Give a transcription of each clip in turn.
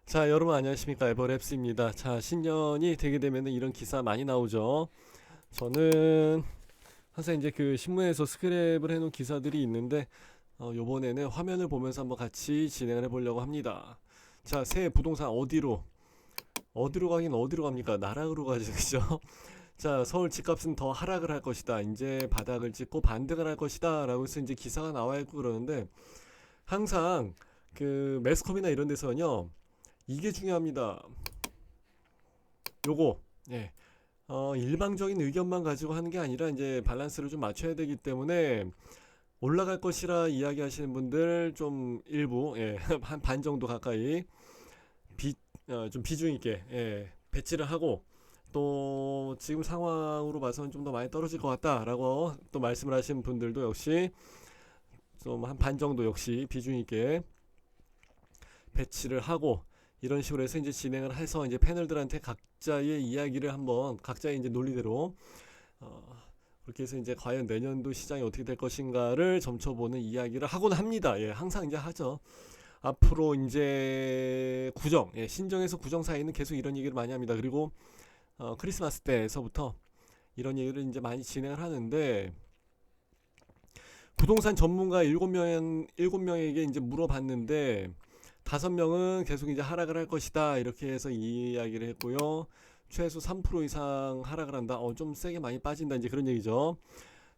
자, 여러분 안녕하십니까? 에버랩스입니다. 자, 신년이 되게 되면 이런 기사 많이 나오죠. 저는 항상 이제 그 신문에서 스크랩을 해놓은 기사들이 있는데, 요번에는 화면을 보면서 한번 같이 진행을 해보려고 합니다. 자, 새 부동산 어디로 가긴 어디로 갑니까? 나락으로 가죠, 그죠? 자, 서울 집값은 더 하락을 할 것이다. 이제 바닥을 찍고 반등을 할 것이다. 라고 해서 이제 기사가 나와 있고 그러는데, 항상 그 매스컴이나 이런 데서는요, 이게 중요합니다. 요거 예. 일방적인 의견만 가지고 하는 게 아니라 이제 밸런스를 좀 맞춰야 되기 때문에 올라갈 것이라 이야기하시는 분들 좀 일부 예, 한 반 정도 가까이 좀 비중 있게 예, 배치를 하고 또 지금 상황으로 봐서는 좀 더 많이 떨어질 것 같다라고 또 말씀을 하시는 분들도 역시 좀 한 반 정도 역시 비중 있게 배치를 하고 이런 식으로 해서 이제 진행을 해서 이제 패널들한테 각자의 이야기를 한번 각자의 이제 논리대로 어, 그렇게 해서 이제 과연 내년도 시장이 어떻게 될 것인가를 점쳐보는 이야기를 하곤 합니다. 예, 항상 이제 하죠. 앞으로 이제 구정, 예, 신정에서 구정 사이는 계속 이런 얘기를 많이 합니다. 그리고 크리스마스 때에서부터 이런 얘기를 이제 많이 진행을 하는데 부동산 전문가 7명에게 이제 물어봤는데 5명은 계속 이제 하락을 할 것이다. 이렇게 해서 이야기를 했고요. 최소 3% 이상 하락을 한다. 좀 세게 많이 빠진다. 이제 그런 얘기죠.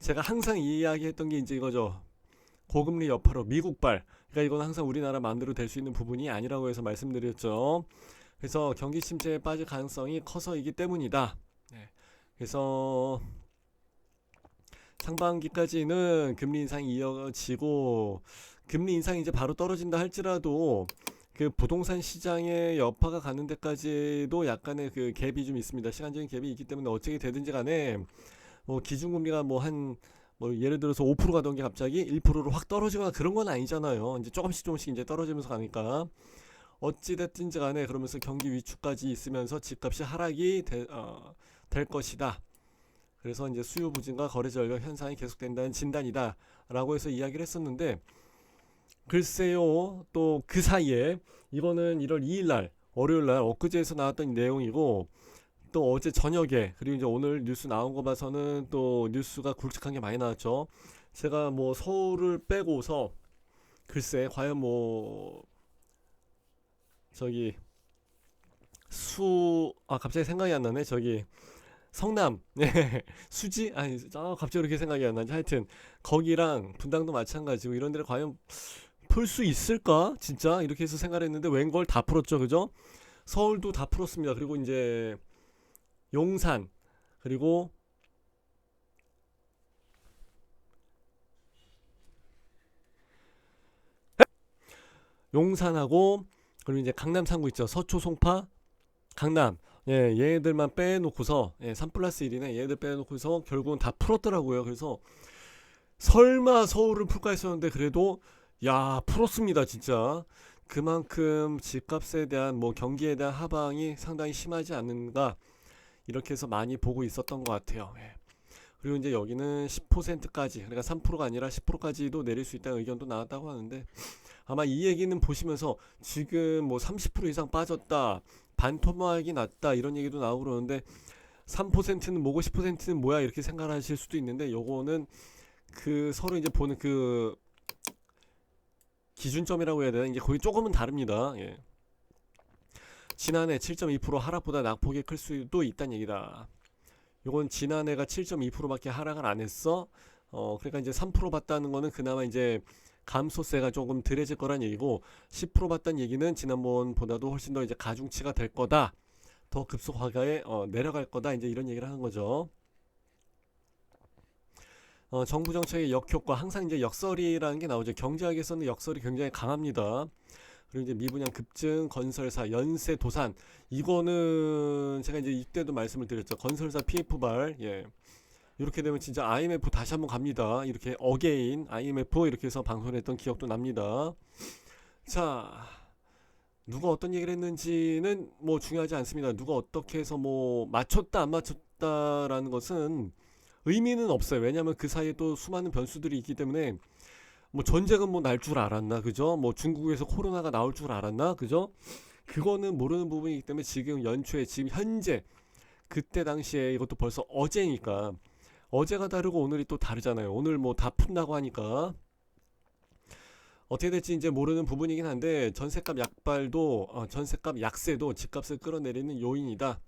제가 항상 이야기했던 게 이제 이거죠. 고금리 여파로 미국발. 그러니까 이건 항상 우리나라 마음대로 될 수 있는 부분이 아니라고 해서 말씀드렸죠. 그래서 경기 침체에 빠질 가능성이 커서이기 때문이다. 네. 그래서 상반기까지는 금리 인상이 이어지고 금리 인상이 이제 바로 떨어진다 할지라도 그 부동산 시장의 여파가 가는 데까지도 약간의 그 갭이 좀 있습니다. 시간적인 갭이 있기 때문에 어떻게 되든지 간에 뭐 기준금리가 뭐 예를 들어서 5% 가던 게 갑자기 1%로 확 떨어지거나 그런 건 아니잖아요. 이제 조금씩 이제 떨어지면서 가니까 어찌 됐든지 간에 그러면서 경기 위축까지 있으면서 집값이 될 것이다. 그래서 이제 수요 부진과 거래 절벽 현상이 계속된다는 진단이다 라고 해서 이야기를 했었는데 글쎄요 또 그 사이에 이거는 1월 2일 날 월요일 날 엊그제에서 나왔던 내용이고 또 어제 저녁에 그리고 이제 오늘 뉴스 나온 거 봐서는 또 뉴스가 굵직한 게 많이 나왔죠. 제가 뭐 서울을 빼고서 글쎄 과연 뭐 저기 갑자기 생각이 안 나네. 저기 성남, 네, 수지? 아니, 갑자기 이렇게 생각이 안 나지. 하여튼, 거기랑 분당도 마찬가지고, 이런 데를 과연 풀 수 있을까? 진짜? 이렇게 해서 생각을 했는데, 웬걸 다 풀었죠, 그죠? 서울도 다 풀었습니다. 그리고 이제, 용산, 그리고, 용산하고, 그리고 이제 강남 상구 있죠. 서초, 송파, 강남. 예, 얘네들만 빼놓고서, 예, 3 플러스 1이네. 얘네들 빼놓고서 결국은 다 풀었더라고요. 그래서, 설마 서울을 풀까 했었는데 그래도 야 풀었습니다 진짜. 그만큼 집값에 대한 뭐 경기에 대한 하방이 상당히 심하지 않는가 이렇게 해서 많이 보고 있었던 것 같아요. 예. 그리고 이제 여기는 10%까지 그러니까 3%가 아니라 10%까지도 내릴 수 있다는 의견도 나왔다고 하는데 아마 이 얘기는 보시면서 지금 뭐 30% 이상 빠졌다 반토막이 났다 이런 얘기도 나오고 그러는데 3%는 뭐고 10%는 뭐야 이렇게 생각하실 수도 있는데 요거는 그 서로 이제 보는 그 기준점이라고 해야 되나 이제 거의 조금은 다릅니다. 예. 지난해 7.2% 하락보다 낙폭이 클 수도 있다는 얘기다. 요건 지난해가 7.2%밖에 하락을 안 했어. 그러니까 이제 3% 받다는 거는 그나마 이제 감소세가 조금 덜해질 거란 얘기고 10% 받다는 얘기는 지난번보다도 훨씬 더 이제 가중치가 될 거다. 더 급속하게 내려갈 거다. 이제 이런 얘기를 하는 거죠. 정부 정책의 역효과 항상 이제 역설이라는 게 나오죠. 경제학에서는 역설이 굉장히 강합니다. 그리고 이제 미분양 급증, 건설사, 연쇄 도산 이거는 제가 이제 이때도 말씀을 드렸죠. 건설사 PF발 예. 이렇게 되면 진짜 IMF 다시 한번 갑니다. 이렇게 어게인 IMF 이렇게 해서 방송을 했던 기억도 납니다. 자, 누가 어떤 얘기를 했는지는 뭐 중요하지 않습니다. 누가 어떻게 해서 뭐 맞췄다 안 맞췄다라는 것은 의미는 없어요. 왜냐하면 그 사이에 또 수많은 변수들이 있기 때문에 뭐 전쟁은 뭐 날 줄 알았나 그죠? 뭐 중국에서 코로나가 나올 줄 알았나 그죠? 그거는 모르는 부분이기 때문에 지금 연초에 지금 현재 그때 당시에 이것도 벌써 어제니까 어제가 다르고 오늘이 또 다르잖아요. 오늘 뭐 다 푼다고 하니까 어떻게 될지 이제 모르는 부분이긴 한데 전셋값 약발도 전셋값 약세도 집값을 끌어내리는 요인이다.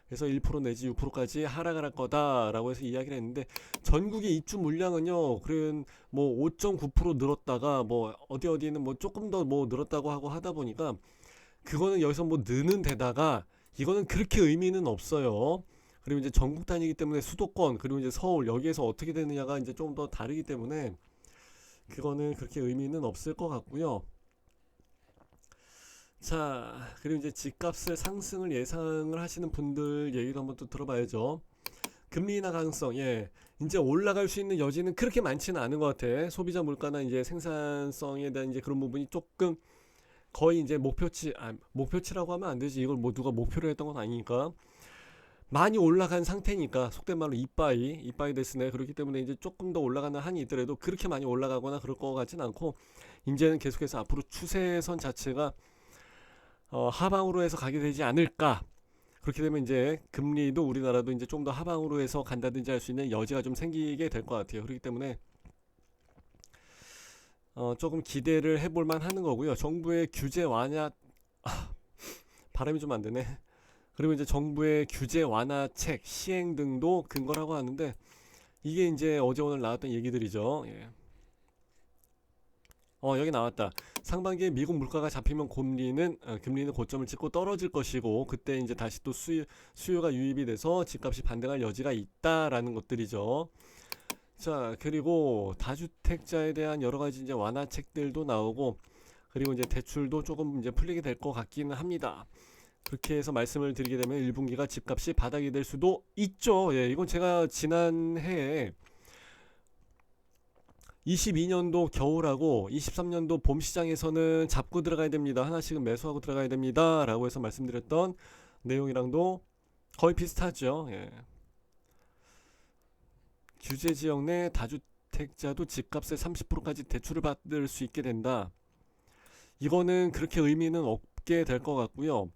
그래서 1% 내지 6%까지 하락을 할 거다라고 해서 이야기를 했는데 전국의 입주 물량은요. 그런 뭐 5.9% 늘었다가 뭐 어디는 뭐 조금 더 뭐 늘었다고 하고 하다 보니까 그거는 여기서 뭐 느는 데다가 이거는 그렇게 의미는 없어요. 그리고 이제 전국 단위이기 때문에 수도권 그리고 이제 서울 여기에서 어떻게 되느냐가 이제 좀 더 다르기 때문에 그거는 그렇게 의미는 없을 것 같고요. 자, 그리고 이제 집값을 상승을 예상을 하시는 분들 얘기도 한번 또 들어봐야죠. 금리 인하 가능성, 예. 이제 올라갈 수 있는 여지는 그렇게 많지는 않은 것 같아. 소비자 물가나 이제 생산성에 대한 이제 그런 부분이 조금 거의 이제 목표치라고 하면 안 되지. 이걸 뭐 누가 목표로 했던 건 아니니까. 많이 올라간 상태니까 속된 말로 이빠이 됐으네. 그렇기 때문에 이제 조금 더 올라가는 한이 있더라도 그렇게 많이 올라가거나 그럴 것 같진 않고 이제는 계속해서 앞으로 추세선 자체가 하방으로 해서 가게 되지 않을까. 그렇게 되면 이제 금리도 우리나라도 이제 좀 더 하방으로 해서 간다든지 할 수 있는 여지가 좀 생기게 될 것 같아요. 그렇기 때문에 조금 기대를 해볼 만 하는 거고요. 정부의 규제 완화 발음이 좀 안 되네. 그리고 이제 정부의 규제 완화책 시행 등도 근거라고 하는데 이게 이제 어제 오늘 나왔던 얘기들이죠. 예. 여기 나왔다. 상반기에 미국 물가가 잡히면 금리는 고점을 찍고 떨어질 것이고 그때 이제 다시 또 수요가 유입이 돼서 집값이 반등할 여지가 있다라는 것들이죠. 자, 그리고 다주택자에 대한 여러 가지 이제 완화책들도 나오고 그리고 이제 대출도 조금 이제 풀리게 될 것 같기는 합니다. 그렇게 해서 말씀을 드리게 되면 1분기가 집값이 바닥이 될 수도 있죠. 예, 이건 제가 지난해에 22년도 겨울하고 23년도 봄 시장에서는 잡고 들어가야 됩니다. 하나씩은 매수하고 들어가야 됩니다. 라고 해서 말씀드렸던 내용이랑도 거의 비슷하죠. 예. 규제 지역 내 다주택자도 집값의 30%까지 대출을 받을 수 있게 된다. 이거는 그렇게 의미는 없게 될 것 같고요.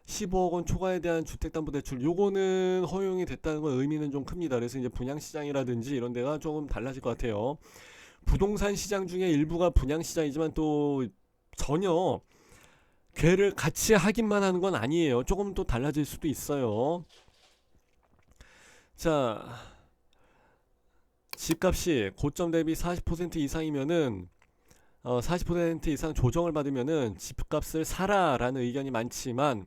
15억 원 초과에 대한 주택담보대출 요거는 허용이 됐다는 건 의미는 좀 큽니다. 그래서 이제 분양시장이라든지 이런 데가 조금 달라질 것 같아요. 부동산 시장 중에 일부가 분양시장이지만 또 전혀 괴를 같이 하기만 하는 건 아니에요. 조금 또 달라질 수도 있어요. 자, 집값이 고점 대비 40% 이상이면은 40% 이상 조정을 받으면은 집값을 사라라는 의견이 많지만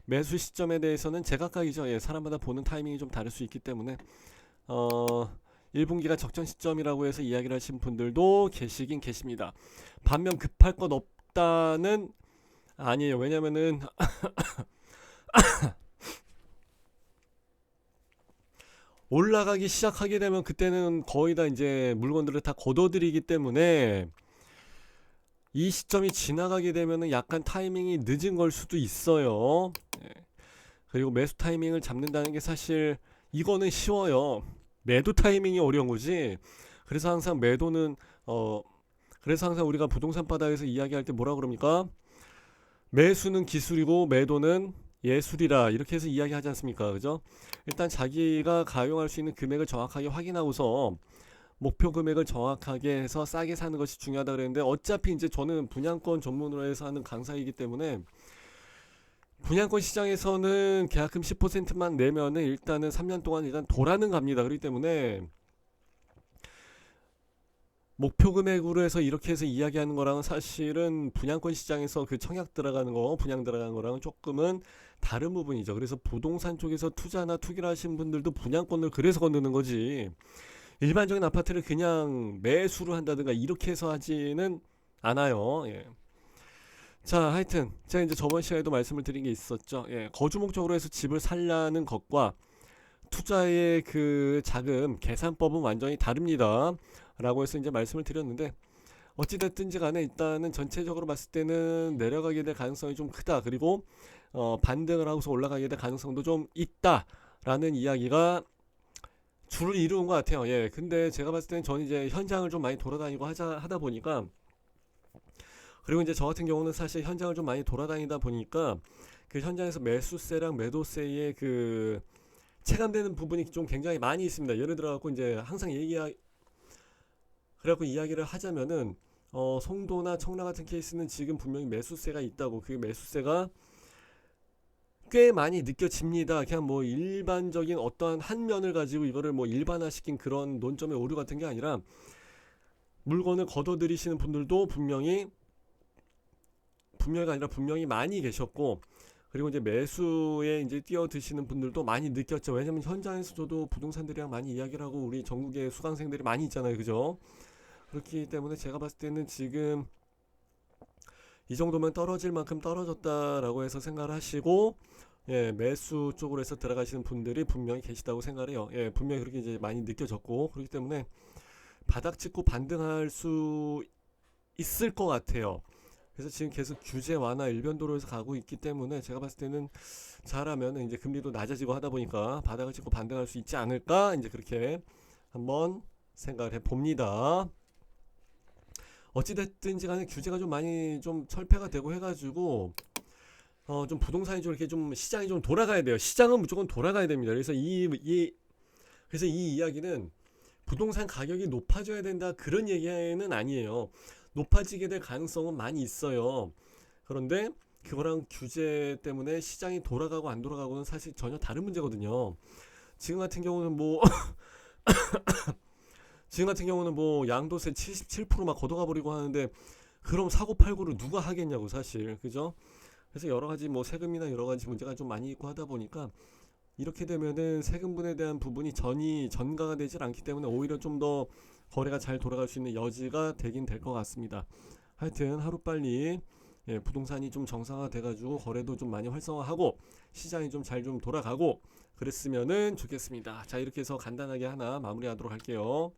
매수 시점에 대해서는 제각각이죠. 예, 사람마다 보는 타이밍이 좀 다를 수 있기 때문에 1분기가 적정 시점이라고 해서 이야기를 하신 분들도 계시긴 계십니다. 반면 급할 것 없다는 아니에요. 왜냐면은 올라가기 시작하게 되면 그때는 거의 다 이제 물건들을 다 걷어들이기 때문에 이 시점이 지나가게 되면은 약간 타이밍이 늦은 걸 수도 있어요. 예. 그리고 매수 타이밍을 잡는다는 게 사실 이거는 쉬워요. 매도 타이밍이 어려운 거지. 그래서 항상 매도는 그래서 항상 우리가 부동산 바닥에서 이야기할 때 뭐라 그럽니까? 매수는 기술이고 매도는 예술이라 이렇게 해서 이야기하지 않습니까? 그죠? 일단 자기가 가용할 수 있는 금액을 정확하게 확인하고서 목표 금액을 정확하게 해서 싸게 사는 것이 중요하다 그랬는데 어차피 이제 저는 분양권 전문으로 해서 하는 강사이기 때문에 분양권 시장에서는 계약금 10%만 내면은 일단은 3년 동안 일단 돌아는 갑니다. 그렇기 때문에 목표 금액으로 해서 이렇게 해서 이야기하는 거랑은 사실은 분양권 시장에서 그 청약 들어가는 거, 분양 들어가는 거랑은 조금은 다른 부분이죠. 그래서 부동산 쪽에서 투자나 투기를 하신 분들도 분양권을 그래서 건드는 거지. 일반적인 아파트를 그냥 매수를 한다든가 이렇게 해서 하지는 않아요. 예. 자, 하여튼 제가 이제 저번 시간에도 말씀을 드린 게 있었죠. 예, 거주 목적으로 해서 집을 살라는 것과 투자의 그 자금 계산법은 완전히 다릅니다. 라고 해서 이제 말씀을 드렸는데 어찌됐든지 간에 일단은 전체적으로 봤을 때는 내려가게 될 가능성이 좀 크다. 그리고 반등을 하고서 올라가게 될 가능성도 좀 있다. 라는 이야기가 줄을 이루는 것 같아요. 예, 근데 제가 봤을 때는 저는 이제 현장을 좀 많이 돌아다니고 하다 보니까 그리고 이제 저 같은 경우는 사실 현장을 좀 많이 돌아다니다 보니까 그 현장에서 매수세랑 매도세의 그 체감되는 부분이 좀 굉장히 많이 있습니다. 예를 들어 갖고 이제 항상 그래갖고 이야기를 하자면은 송도나 청라 같은 케이스는 지금 분명히 매수세가 있다고, 그 매수세가 꽤 많이 느껴집니다. 그냥 뭐 일반적인 어떠한 한 면을 가지고 이거를 뭐 일반화시킨 그런 논점의 오류 같은 게 아니라 물건을 걷어들이시는 분들도 분명히가 아니라 분명히 많이 계셨고, 그리고 이제 매수에 이제 뛰어드시는 분들도 많이 느꼈죠. 왜냐면 현장에서 저도 부동산들이랑 많이 이야기를 하고 우리 전국에 수강생들이 많이 있잖아요. 그죠? 그렇기 때문에 제가 봤을 때는 지금 이 정도면 떨어질 만큼 떨어졌다라고 해서 생각을 하시고, 예, 매수 쪽으로 해서 들어가시는 분들이 분명히 계시다고 생각을 해요. 예, 분명히 그렇게 이제 많이 느껴졌고, 그렇기 때문에 바닥 찍고 반등할 수 있을 것 같아요. 그래서 지금 계속 규제 완화 일변도로에서 가고 있기 때문에 제가 봤을 때는 잘하면 이제 금리도 낮아지고 하다 보니까 바닥을 찍고 반등할 수 있지 않을까, 이제 그렇게 한번 생각을 해 봅니다. 어찌됐든지 간에 규제가 좀 많이 좀 철폐가 되고 해가지고 좀 부동산이 좀 이렇게 좀 시장이 좀 돌아가야 돼요. 시장은 무조건 돌아가야 됩니다. 그래서 그래서 이 이야기는 부동산 가격이 높아져야 된다 그런 얘기는 아니에요. 높아지게 될 가능성은 많이 있어요. 그런데 그거랑 규제 때문에 시장이 돌아가고 안 돌아가고는 사실 전혀 다른 문제거든요. 지금 같은 경우는 뭐 지금 같은 경우는 뭐 양도세 77%막 걷어가 버리고 하는데, 그럼 사고 팔고를 누가 하겠냐고 사실. 그죠? 그래서 여러 가지 뭐 세금이나 여러 가지 문제가 좀 많이 있고 하다 보니까 이렇게 되면은 세금분에 대한 부분이 전가가 되질 않기 때문에 오히려 좀 더 거래가 잘 돌아갈 수 있는 여지가 되긴 될 것 같습니다. 하여튼 하루빨리 부동산이 좀 정상화 돼가지고 거래도 좀 많이 활성화하고 시장이 좀 잘 좀 돌아가고 그랬으면은 좋겠습니다. 자, 이렇게 해서 간단하게 하나 마무리하도록 할게요.